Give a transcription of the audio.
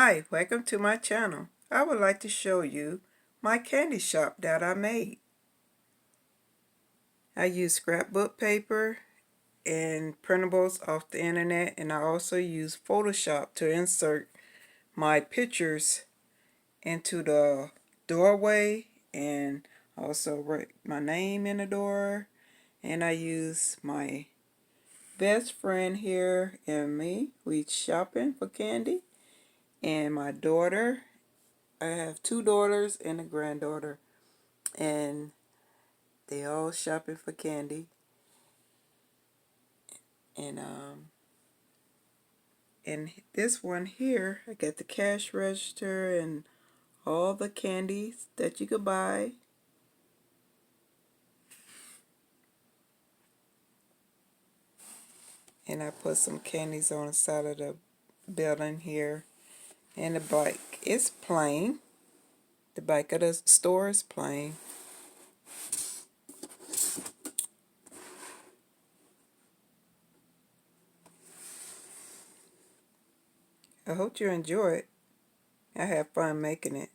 Hi, welcome to my channel. I would like to show you my candy shop that I made. I use scrapbook paper and printables off the internet, and I also use Photoshop to insert my pictures into the doorway and also write my name in the door. And I use my best friend here and me. We shopping for candy, and my daughter. I have two daughters and a granddaughter, and they all shopping for candy. And this one here, I got the cash register and all the candies that you could buy. And I put some candies on the side of the building here. And the bike is plain. The bike of the store is plain. I hope you enjoy it. I have fun making it.